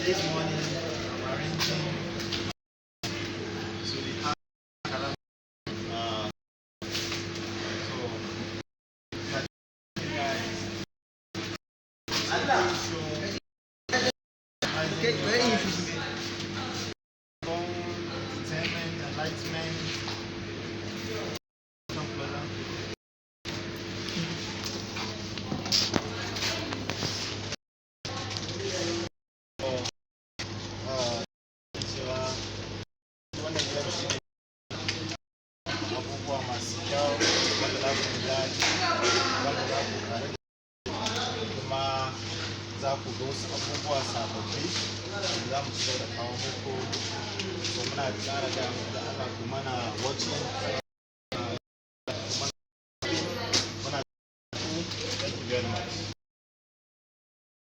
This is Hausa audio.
this morning I'm arranging so the house so you guys very interesting. Entertainment, enlightenment, abubuwa masu kyau wanda za ku ji daɗi wanda za ku kare kuma za ku ga wasu abubuwa sababbi za mu ci da kawo muku so muna ƙara gaya muku da Allah ku mana watching